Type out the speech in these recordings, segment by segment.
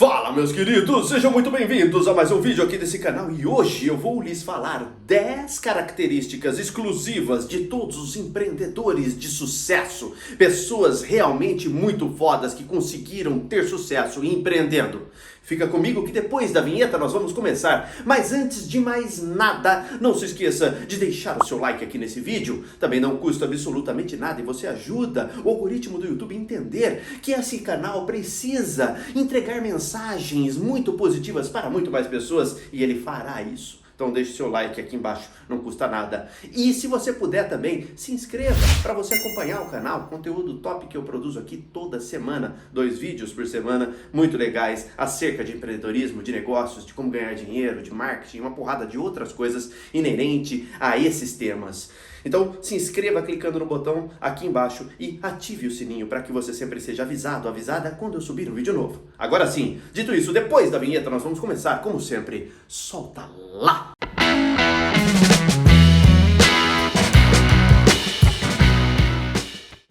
Fala, meus queridos, sejam muito bem-vindos a mais um vídeo aqui desse canal e hoje eu vou lhes falar 10 características exclusivas de todos os empreendedores de sucesso, pessoas realmente muito fodas que conseguiram ter sucesso empreendendo. Fica comigo que depois da vinheta nós vamos começar, mas antes de mais nada, não se esqueça de deixar o seu like aqui nesse vídeo, também não custa absolutamente nada e você ajuda o algoritmo do YouTube a entender que esse canal precisa entregar mensagens muito positivas para muito mais pessoas e ele fará isso. Então deixe seu like aqui embaixo, não custa nada. E se você puder também, se inscreva para você acompanhar o canal, conteúdo top que eu produzo aqui toda semana, 2 vídeos por semana, muito legais, acerca de empreendedorismo, de negócios, de como ganhar dinheiro, de marketing, uma porrada de outras coisas inerente a esses temas. Então se inscreva clicando no botão aqui embaixo e ative o sininho para que você sempre seja avisado, avisada quando eu subir um vídeo novo. Agora sim, dito isso, depois da vinheta nós vamos começar, como sempre, solta lá!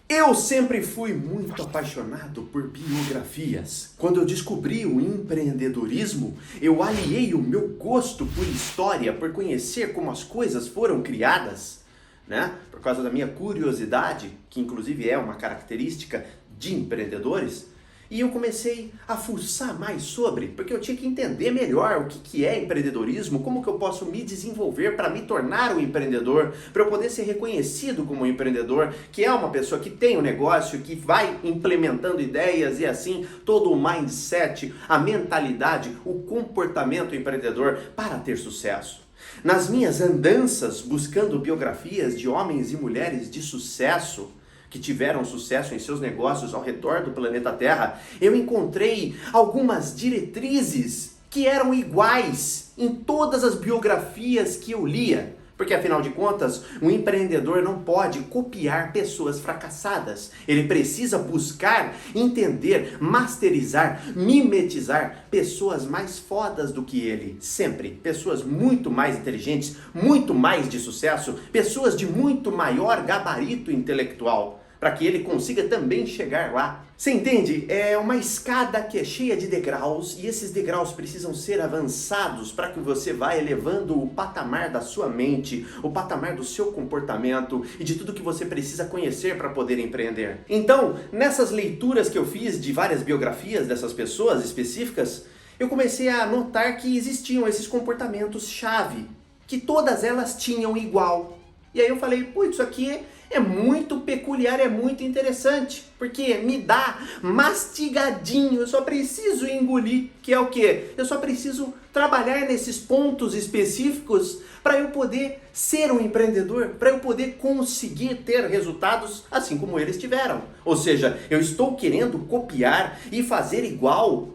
Eu sempre fui muito apaixonado por biografias. Quando eu descobri o empreendedorismo, eu aliei o meu gosto por história, por conhecer como as coisas foram criadas, né? Por causa da minha curiosidade, que inclusive é uma característica de empreendedores, e eu comecei a fuçar mais sobre, porque eu tinha que entender melhor o que é empreendedorismo, como que eu posso me desenvolver para me tornar um empreendedor, para eu poder ser reconhecido como um empreendedor, que é uma pessoa que tem um negócio, que vai implementando ideias e assim todo o mindset, a mentalidade, o comportamento empreendedor para ter sucesso. Nas minhas andanças buscando biografias de homens e mulheres de sucesso, que tiveram sucesso em seus negócios ao redor do planeta Terra, eu encontrei algumas diretrizes que eram iguais em todas as biografias que eu lia. Porque afinal de contas, um empreendedor não pode copiar pessoas fracassadas. Ele precisa buscar, entender, masterizar, mimetizar pessoas mais fodas do que ele. Sempre. Pessoas muito mais inteligentes, muito mais de sucesso, pessoas de muito maior gabarito intelectual, para que ele consiga também chegar lá. Você entende? É uma escada que é cheia de degraus e esses degraus precisam ser avançados para que você vá elevando o patamar da sua mente, o patamar do seu comportamento e de tudo que você precisa conhecer para poder empreender. Então, nessas leituras que eu fiz de várias biografias dessas pessoas específicas, eu comecei a notar que existiam esses comportamentos-chave, que todas elas tinham igual. E aí eu falei, putz, isso aqui é muito peculiar, é muito interessante, porque me dá mastigadinho, eu só preciso engolir, que é o quê? Eu só preciso trabalhar nesses pontos específicos para eu poder ser um empreendedor, para eu poder conseguir ter resultados assim como eles tiveram. Ou seja, eu estou querendo copiar e fazer igual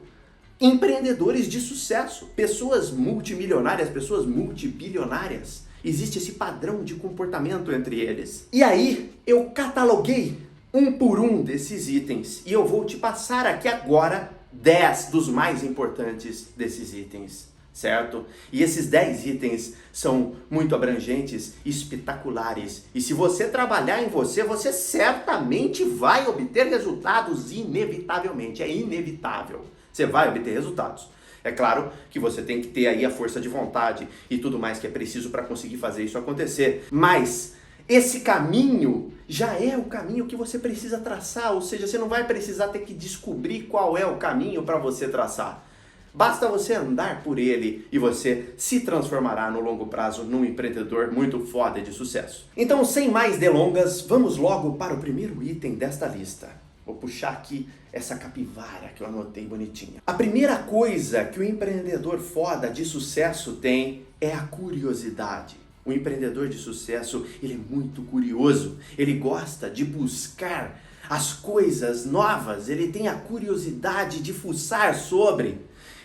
empreendedores de sucesso, pessoas multimilionárias, pessoas multibilionárias. Existe esse padrão de comportamento entre eles. E aí, eu cataloguei um por um desses itens. E eu vou te passar aqui agora 10 dos mais importantes desses itens, certo? E esses 10 itens são muito abrangentes, espetaculares. E se você trabalhar em você, você certamente vai obter resultados inevitavelmente. É inevitável. Você vai obter resultados. É claro que você tem que ter aí a força de vontade e tudo mais que é preciso para conseguir fazer isso acontecer. Mas esse caminho já é o caminho que você precisa traçar, ou seja, você não vai precisar ter que descobrir qual é o caminho para você traçar. Basta você andar por ele e você se transformará no longo prazo num empreendedor muito foda e de sucesso. Então, sem mais delongas, vamos logo para o primeiro item desta lista. Vou puxar aqui essa capivara que eu anotei bonitinha. A primeira coisa que o empreendedor foda de sucesso tem é a curiosidade. O empreendedor de sucesso, ele é muito curioso. Ele gosta de buscar as coisas novas. Ele tem a curiosidade de fuçar sobre.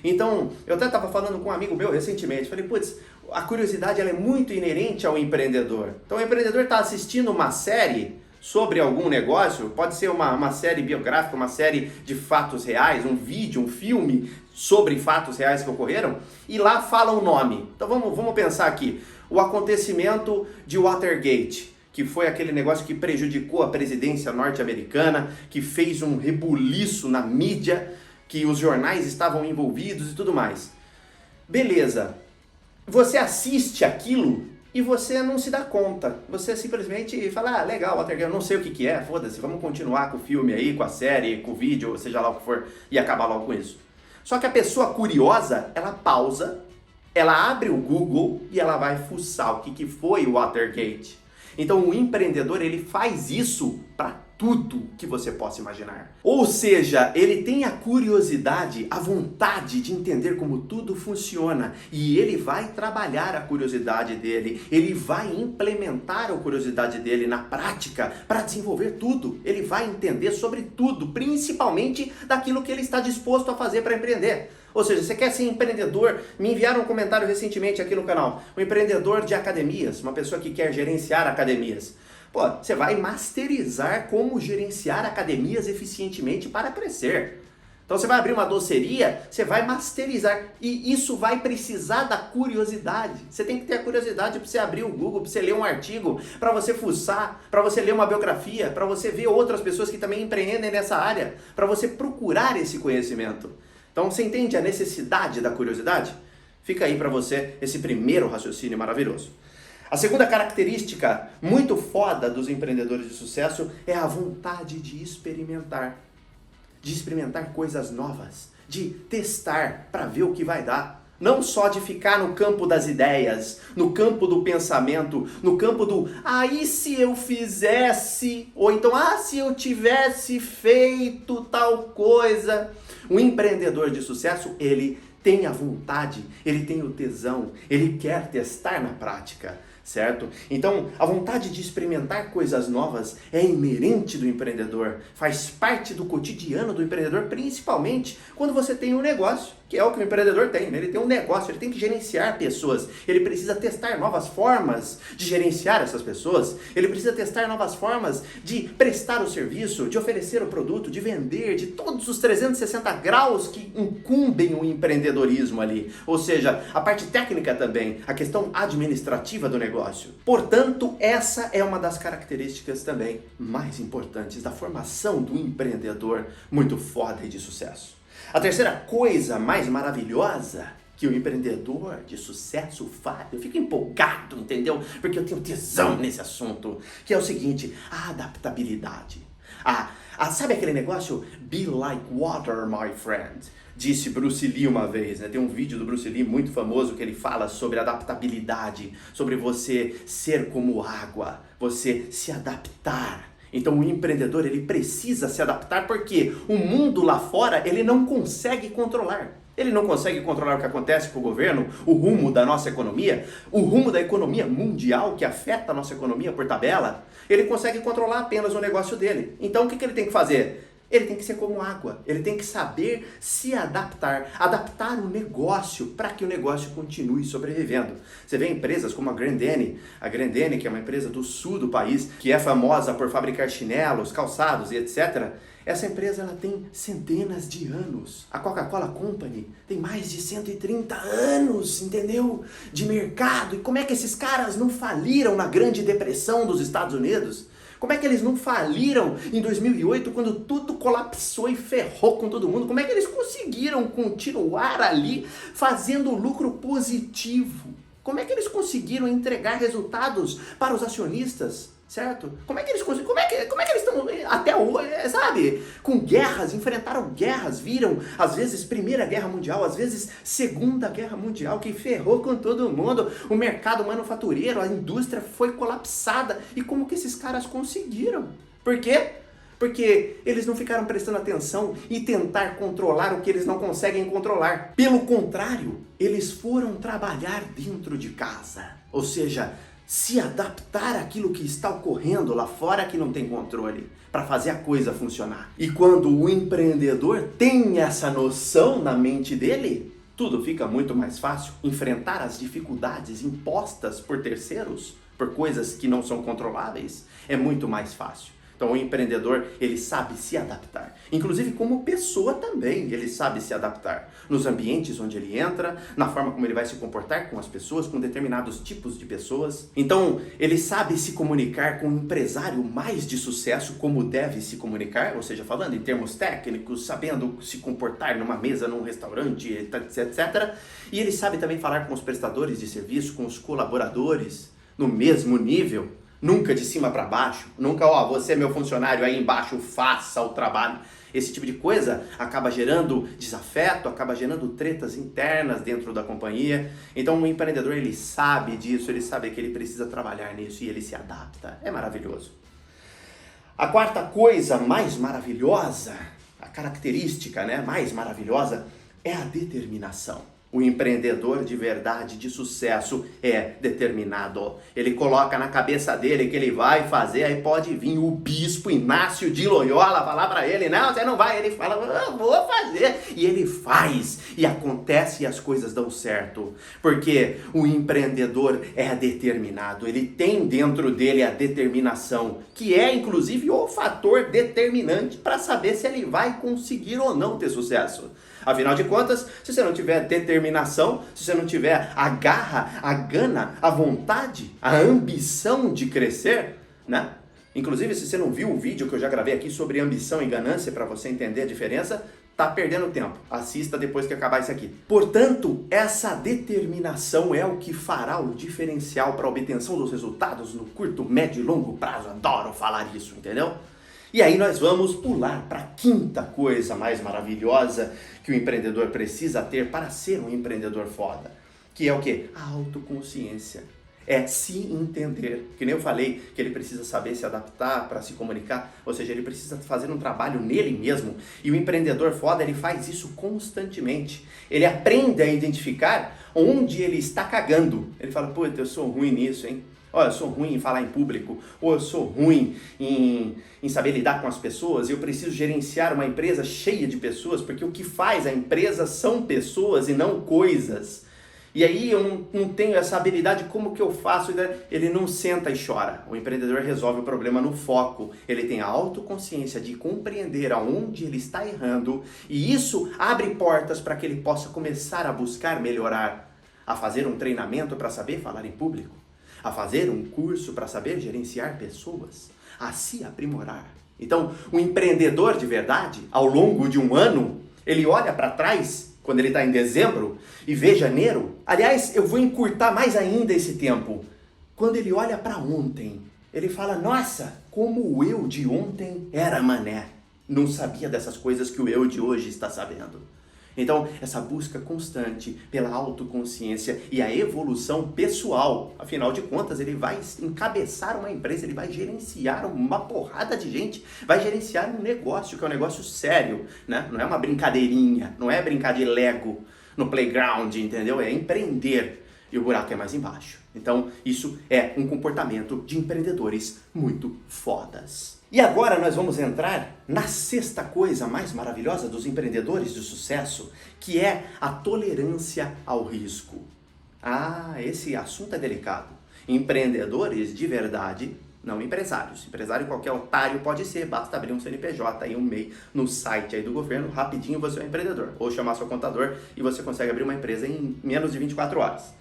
Então, eu até estava falando com um amigo meu recentemente. Falei, putz, a curiosidade ela é muito inerente ao empreendedor. Então, o empreendedor está assistindo uma série sobre algum negócio, pode ser uma série biográfica, uma série de fatos reais, um vídeo, um filme sobre fatos reais que ocorreram, e lá fala o nome. Então vamos pensar aqui, o acontecimento de Watergate, que foi aquele negócio que prejudicou a presidência norte-americana, que fez um rebuliço na mídia, que os jornais estavam envolvidos e tudo mais. Beleza, você assiste aquilo e você não se dá conta. Você simplesmente fala, legal, Watergate, eu não sei o que é, foda-se, vamos continuar com o filme aí, com a série, com o vídeo, seja lá o que for, e acabar logo com isso. Só que a pessoa curiosa, ela pausa, ela abre o Google e ela vai fuçar o que foi o Watergate. Então o empreendedor, ele faz isso para tudo que você possa imaginar. Ou seja, ele tem a curiosidade, a vontade de entender como tudo funciona e ele vai trabalhar a curiosidade dele, ele vai implementar a curiosidade dele na prática para desenvolver tudo. Ele vai entender sobre tudo, principalmente daquilo que ele está disposto a fazer para empreender. Ou seja, você quer ser empreendedor? Me enviaram um comentário recentemente aqui no canal. Um empreendedor de academias, uma pessoa que quer gerenciar academias. Pô, você vai masterizar como gerenciar academias eficientemente para crescer. Então você vai abrir uma doceria, você vai masterizar. E isso vai precisar da curiosidade. Você tem que ter a curiosidade para você abrir o Google, para você ler um artigo, para você fuçar, para você ler uma biografia, para você ver outras pessoas que também empreendem nessa área, para você procurar esse conhecimento. Então você entende a necessidade da curiosidade? Fica aí para você esse primeiro raciocínio maravilhoso. A segunda característica muito foda dos empreendedores de sucesso é a vontade de experimentar coisas novas, de testar para ver o que vai dar. Não só de ficar no campo das ideias, no campo do pensamento, no campo do e se eu fizesse, ou então se eu tivesse feito tal coisa. Um empreendedor de sucesso, ele tem a vontade, ele tem o tesão, ele quer testar na prática, certo? Então, a vontade de experimentar coisas novas é inerente do empreendedor, faz parte do cotidiano do empreendedor, principalmente quando você tem um negócio, que é o que o empreendedor tem, né? Ele tem um negócio, ele tem que gerenciar pessoas, ele precisa testar novas formas de gerenciar essas pessoas, ele precisa testar novas formas de prestar o serviço, de oferecer o produto, de vender, de todos os 360 graus que incumbem o empreendedorismo ali, ou seja, a parte técnica também, a questão administrativa do negócio. Portanto, essa é uma das características também mais importantes da formação do empreendedor muito foda e de sucesso. A terceira coisa mais maravilhosa que o empreendedor de sucesso faz, eu fico empolgado, entendeu? Porque eu tenho tesão nesse assunto, que é o seguinte, a adaptabilidade. Sabe aquele negócio? Be like water, my friend. Disse Bruce Lee uma vez, né? Tem um vídeo do Bruce Lee muito famoso que ele fala sobre adaptabilidade, sobre você ser como água, você se adaptar. Então o empreendedor, ele precisa se adaptar porque o mundo lá fora, ele não consegue controlar. Ele não consegue controlar o que acontece com o governo, o rumo da nossa economia, o rumo da economia mundial que afeta a nossa economia por tabela. Ele consegue controlar apenas o negócio dele. Então o que ele tem que fazer? Ele tem que ser como água, ele tem que saber se adaptar o negócio para que o negócio continue sobrevivendo. Você vê empresas como a Grendene, que é uma empresa do sul do país, que é famosa por fabricar chinelos, calçados e etc. Essa empresa ela tem centenas de anos. A Coca-Cola Company tem mais de 130 anos, entendeu? De mercado. E como é que esses caras não faliram na Grande Depressão dos Estados Unidos? Como é que eles não faliram em 2008, quando tudo colapsou e ferrou com todo mundo? Como é que eles conseguiram continuar ali fazendo lucro positivo? Como é que eles conseguiram entregar resultados para os acionistas? Certo? Como é que eles conseguem? Como é que eles estão até hoje, sabe? Com guerras, enfrentaram guerras, viram às vezes Primeira Guerra Mundial, às vezes Segunda Guerra Mundial, que ferrou com todo mundo, o mercado manufatureiro, a indústria foi colapsada. E como que esses caras conseguiram? Por quê? Porque eles não ficaram prestando atenção e tentar controlar o que eles não conseguem controlar. Pelo contrário, eles foram trabalhar dentro de casa. Ou seja, se adaptar àquilo que está ocorrendo lá fora que não tem controle, para fazer a coisa funcionar. E quando o empreendedor tem essa noção na mente dele, tudo fica muito mais fácil. Enfrentar as dificuldades impostas por terceiros, por coisas que não são controláveis, é muito mais fácil. Então o empreendedor, ele sabe se adaptar. Inclusive como pessoa também, ele sabe se adaptar. Nos ambientes onde ele entra, na forma como ele vai se comportar com as pessoas, com determinados tipos de pessoas. Então ele sabe se comunicar com um empresário mais de sucesso, como deve se comunicar, ou seja, falando em termos técnicos, sabendo se comportar numa mesa, num restaurante, etc. E ele sabe também falar com os prestadores de serviço, com os colaboradores, no mesmo nível. Nunca de cima para baixo, nunca, você é meu funcionário, aí embaixo faça o trabalho. Esse tipo de coisa acaba gerando desafeto, acaba gerando tretas internas dentro da companhia. Então o empreendedor, ele sabe disso, ele sabe que ele precisa trabalhar nisso e ele se adapta. É maravilhoso. A quarta coisa mais maravilhosa, a característica, mais maravilhosa, é a determinação. O empreendedor de verdade, de sucesso, é determinado. Ele coloca na cabeça dele que ele vai fazer, aí pode vir o bispo Inácio de Loyola falar para ele, não, você não vai. Ele fala, eu vou fazer. E ele faz, e acontece e as coisas dão certo. Porque o empreendedor é determinado, ele tem dentro dele a determinação, que é inclusive o fator determinante para saber se ele vai conseguir ou não ter sucesso. Afinal de contas, se você não tiver determinação, se você não tiver a garra, a gana, a vontade, a ambição de crescer, Inclusive, se você não viu o vídeo que eu já gravei aqui sobre ambição e ganância para você entender a diferença, tá perdendo tempo. Assista depois que acabar isso aqui. Portanto, essa determinação é o que fará o diferencial para a obtenção dos resultados no curto, médio e longo prazo. Adoro falar isso, entendeu? E aí nós vamos pular para a quinta coisa mais maravilhosa que o empreendedor precisa ter para ser um empreendedor foda. Que é o quê? A autoconsciência. É se entender. Que nem eu falei, que ele precisa saber se adaptar para se comunicar. Ou seja, ele precisa fazer um trabalho nele mesmo. E o empreendedor foda, ele faz isso constantemente. Ele aprende a identificar onde ele está cagando. Ele fala, puta, eu sou ruim nisso, hein? Olha, eu sou ruim em falar em público, ou eu sou ruim em saber lidar com as pessoas, eu preciso gerenciar uma empresa cheia de pessoas, porque o que faz a empresa são pessoas e não coisas. E aí eu não tenho essa habilidade, como que eu faço? Ele não senta e chora. O empreendedor resolve o problema no foco. Ele tem a autoconsciência de compreender aonde ele está errando, e isso abre portas para que ele possa começar a buscar melhorar, a fazer um treinamento para saber falar em público, a fazer um curso para saber gerenciar pessoas, a se aprimorar. Então, o empreendedor de verdade, ao longo de um ano, ele olha para trás, quando ele está em dezembro, e vê janeiro. Aliás, eu vou encurtar mais ainda esse tempo. Quando ele olha para ontem, ele fala, nossa, como o eu de ontem era mané. Não sabia dessas coisas que o eu de hoje está sabendo. Então, essa busca constante pela autoconsciência e a evolução pessoal, afinal de contas, ele vai encabeçar uma empresa, ele vai gerenciar uma porrada de gente, vai gerenciar um negócio, que é um negócio sério, Não é uma brincadeirinha, não é brincar de Lego no playground, entendeu? É empreender. E o buraco é mais embaixo. Então, isso é um comportamento de empreendedores muito fodas. E agora nós vamos entrar na sexta coisa mais maravilhosa dos empreendedores de sucesso, que é a tolerância ao risco. Esse assunto é delicado. Empreendedores de verdade, não empresários. Empresário qualquer otário pode ser, basta abrir um CNPJ e um MEI no site aí do governo, rapidinho você é um empreendedor. Ou chamar seu contador e você consegue abrir uma empresa em menos de 24 horas.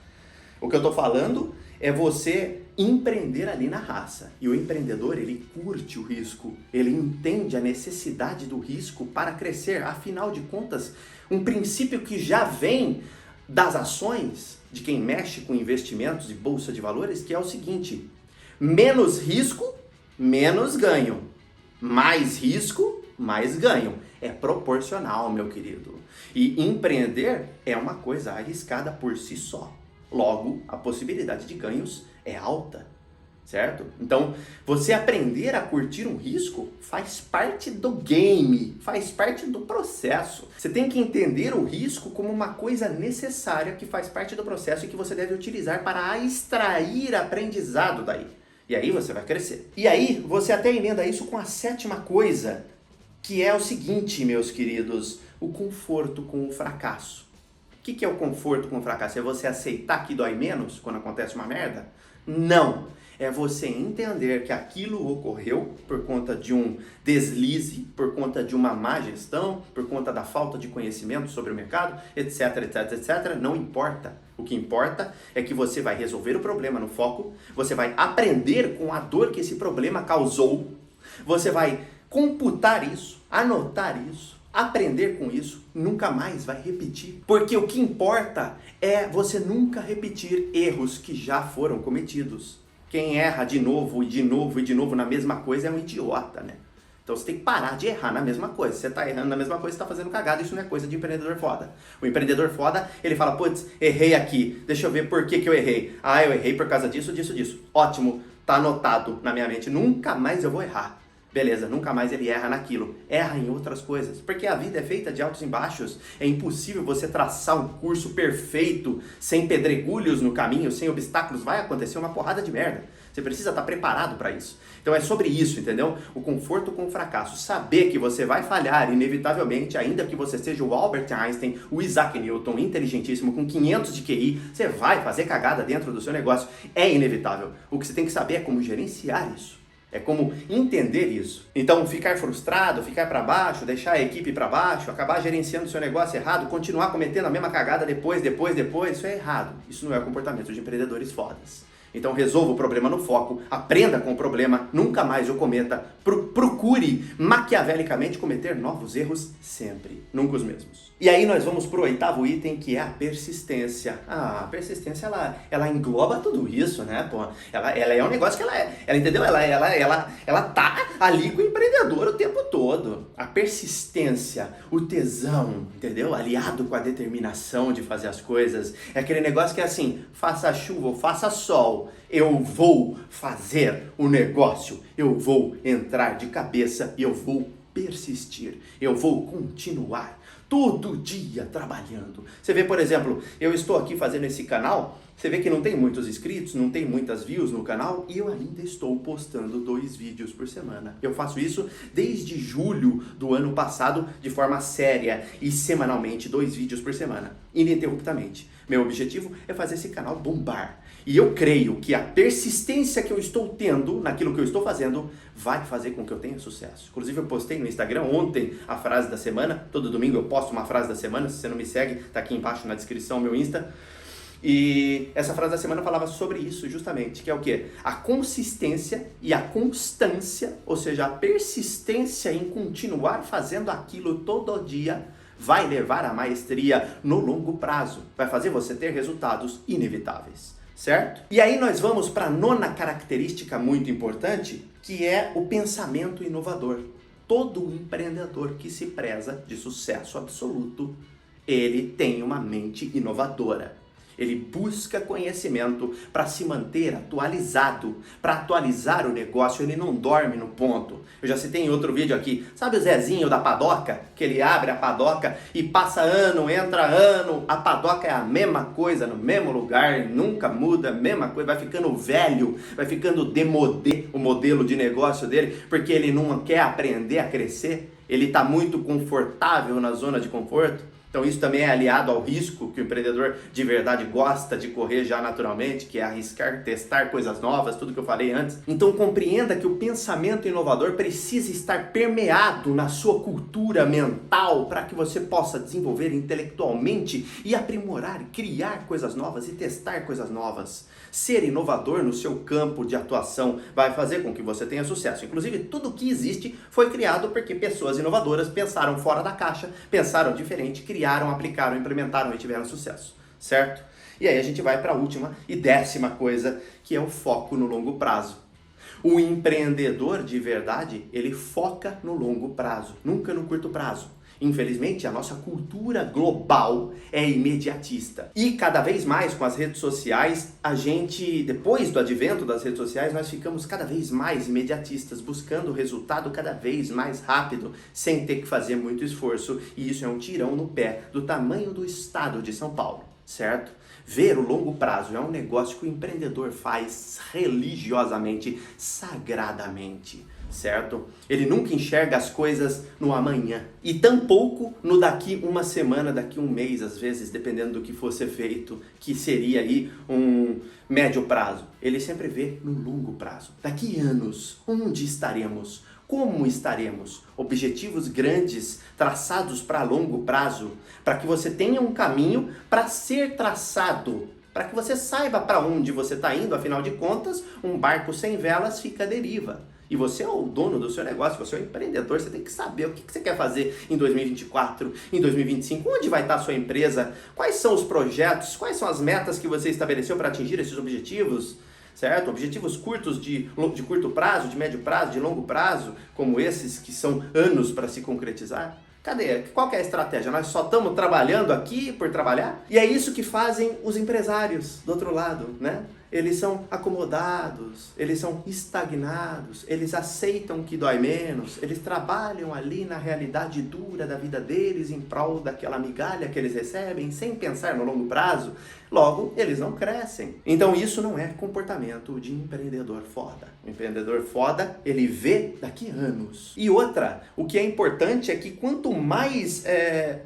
O que eu estou falando é você empreender ali na raça. E o empreendedor, ele curte o risco, ele entende a necessidade do risco para crescer. Afinal de contas, um princípio que já vem das ações de quem mexe com investimentos e bolsa de valores, que é o seguinte: menos risco, menos ganho. Mais risco, mais ganho. É proporcional, meu querido. E empreender é uma coisa arriscada por si só. Logo, a possibilidade de ganhos é alta, certo? Então, você aprender a curtir um risco faz parte do game, faz parte do processo. Você tem que entender o risco como uma coisa necessária que faz parte do processo e que você deve utilizar para extrair aprendizado daí. E aí você vai crescer. E aí, você até emenda isso com a sétima coisa, que é o seguinte, meus queridos, o conforto com o fracasso. O que é o conforto com o fracasso? É você aceitar que dói menos quando acontece uma merda? Não. É você entender que aquilo ocorreu por conta de um deslize, por conta de uma má gestão, por conta da falta de conhecimento sobre o mercado, etc, etc, etc. Não importa. O que importa é que você vai resolver o problema no foco, você vai aprender com a dor que esse problema causou, você vai computar isso, anotar isso, aprender com isso, nunca mais vai repetir. Porque o que importa é você nunca repetir erros que já foram cometidos. Quem erra de novo e de novo e de novo na mesma coisa é um idiota, né? Então você tem que parar de errar na mesma coisa. Você está errando na mesma coisa, você está fazendo cagada, isso não é coisa de empreendedor foda. O empreendedor foda, ele fala, putz, errei aqui, deixa eu ver por que eu errei. Ah, eu errei por causa disso, disso, disso. Ótimo, tá anotado na minha mente, nunca mais eu vou errar. Beleza, nunca mais ele erra naquilo, erra em outras coisas, porque a vida é feita de altos e baixos, é impossível você traçar um curso perfeito, sem pedregulhos no caminho, sem obstáculos, vai acontecer uma porrada de merda, você precisa estar preparado para isso. Então é sobre isso, entendeu? O conforto com o fracasso, saber que você vai falhar inevitavelmente, ainda que você seja o Albert Einstein, o Isaac Newton, inteligentíssimo, com 500 de QI, você vai fazer cagada dentro do seu negócio, é inevitável. O que você tem que saber é como gerenciar isso. É como entender isso. Então, ficar frustrado, ficar para baixo, deixar a equipe para baixo, acabar gerenciando o seu negócio errado, continuar cometendo a mesma cagada depois, isso é errado. Isso não é o comportamento de empreendedores fodas. Então resolva o problema no foco, aprenda com o problema, nunca mais o cometa, procure maquiavelicamente cometer novos erros sempre, nunca os mesmos. E aí nós vamos pro 8º item, que é a persistência. Ah, a persistência, ela engloba tudo isso, né, pô? Ela é um negócio que ela entendeu? Ela tá ali com o empreendedor o tempo todo. A persistência, o tesão, entendeu? Aliado com a determinação de fazer as coisas. É aquele negócio que é assim, faça chuva ou faça sol, eu vou fazer o negócio, eu vou entrar de cabeça e eu vou persistir, eu vou continuar todo dia trabalhando. Você vê, por exemplo, eu estou aqui fazendo esse canal, você vê que não tem muitos inscritos, não tem muitas views no canal e eu ainda estou postando 2 vídeos por semana. Eu faço isso desde julho do ano passado de forma séria e semanalmente 2 vídeos por semana, ininterruptamente. Meu objetivo é fazer esse canal bombar. E eu creio que a persistência que eu estou tendo naquilo que eu estou fazendo vai fazer com que eu tenha sucesso. Inclusive eu postei no Instagram ontem a frase da semana. Todo domingo eu posto uma frase da semana. Se você não me segue, tá aqui embaixo na descrição meu Insta. E essa frase da semana falava sobre isso justamente, que é o quê? A consistência e a constância, ou seja, a persistência em continuar fazendo aquilo todo dia, vai levar à maestria no longo prazo. Vai fazer você ter resultados inevitáveis. Certo? E aí nós vamos para a 9ª característica muito importante, que é o pensamento inovador. Todo empreendedor que se preza de sucesso absoluto, ele tem uma mente inovadora. Ele busca conhecimento para se manter atualizado, para atualizar o negócio, ele não dorme no ponto. Eu já citei em outro vídeo aqui, sabe o Zezinho da padoca? Que ele abre a padoca e passa ano, entra ano, a padoca é a mesma coisa, no mesmo lugar, nunca muda, mesma coisa, vai ficando velho, vai ficando demodé o modelo de negócio dele, porque ele não quer aprender a crescer, ele está muito confortável na zona de conforto. Então isso também é aliado ao risco que o empreendedor de verdade gosta de correr já naturalmente, que é arriscar, testar coisas novas, tudo que eu falei antes. Então compreenda que o pensamento inovador precisa estar permeado na sua cultura mental para que você possa desenvolver intelectualmente e aprimorar, criar coisas novas e testar coisas novas. Ser inovador no seu campo de atuação vai fazer com que você tenha sucesso. Inclusive, tudo que existe foi criado porque pessoas inovadoras pensaram fora da caixa, pensaram diferente, criaram, aplicaram, implementaram e tiveram sucesso, certo? E aí a gente vai para a última e 10ª coisa, que é o foco no longo prazo. O empreendedor de verdade, ele foca no longo prazo, nunca no curto prazo. Infelizmente, a nossa cultura global é imediatista. E cada vez mais com as redes sociais, depois do advento das redes sociais, nós ficamos cada vez mais imediatistas, buscando o resultado cada vez mais rápido, sem ter que fazer muito esforço. E isso é um tirão no pé do tamanho do estado de São Paulo, certo? Ver o longo prazo é um negócio que o empreendedor faz religiosamente, sagradamente. certo? Ele nunca enxerga as coisas no amanhã. E tampouco no daqui uma semana, daqui um mês, às vezes, dependendo do que fosse feito, que seria aí um médio prazo. Ele sempre vê no longo prazo. Daqui anos, onde estaremos? Como estaremos? Objetivos grandes, traçados para longo prazo, para que você tenha um caminho para ser traçado, para que você saiba para onde você está indo. Afinal de contas, um barco sem velas fica à deriva. E você é o dono do seu negócio, você é o empreendedor, você tem que saber o que você quer fazer em 2024, em 2025, onde vai estar a sua empresa, quais são os projetos, quais são as metas que você estabeleceu para atingir esses objetivos, certo? Objetivos curtos de curto prazo, de médio prazo, de longo prazo, como esses que são anos para se concretizar. Cadê? Qual que é a estratégia? Nós só estamos trabalhando aqui por trabalhar? E é isso que fazem os empresários do outro lado, né? Eles são acomodados, eles são estagnados, eles aceitam que dói menos, eles trabalham ali na realidade dura da vida deles em prol daquela migalha que eles recebem sem pensar no longo prazo. Logo, eles não crescem. Então isso não é comportamento de empreendedor foda. O empreendedor foda, ele vê daqui anos. E outra, o que é importante é que quanto mais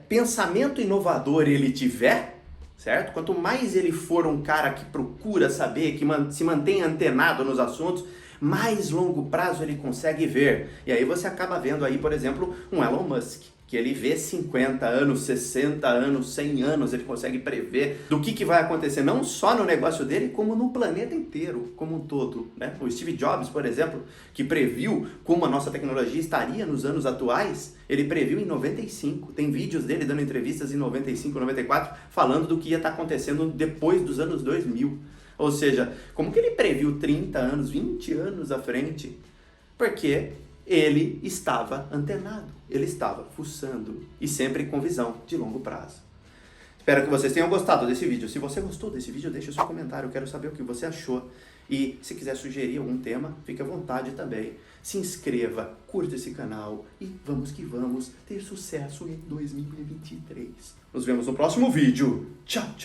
pensamento inovador ele tiver, certo? Quanto mais ele for um cara que procura saber, que se mantém antenado nos assuntos, mais longo prazo ele consegue ver. E aí você acaba vendo aí, por exemplo, um Elon Musk, que ele vê 50 anos, 60 anos, 100 anos, ele consegue prever do que vai acontecer, não só no negócio dele, como no planeta inteiro, como um todo, né? O Steve Jobs, por exemplo, que previu como a nossa tecnologia estaria nos anos atuais, ele previu em 95, tem vídeos dele dando entrevistas em 95, 94, falando do que ia estar acontecendo depois dos anos 2000. Ou seja, como que ele previu 30 anos, 20 anos à frente? Porque ele estava antenado, ele estava fuçando e sempre com visão de longo prazo. Espero que vocês tenham gostado desse vídeo. Se você gostou desse vídeo, deixe o seu comentário, eu quero saber o que você achou. E se quiser sugerir algum tema, fique à vontade também. Se inscreva, curta esse canal e vamos que vamos ter sucesso em 2023. Nos vemos no próximo vídeo. Tchau, tchau.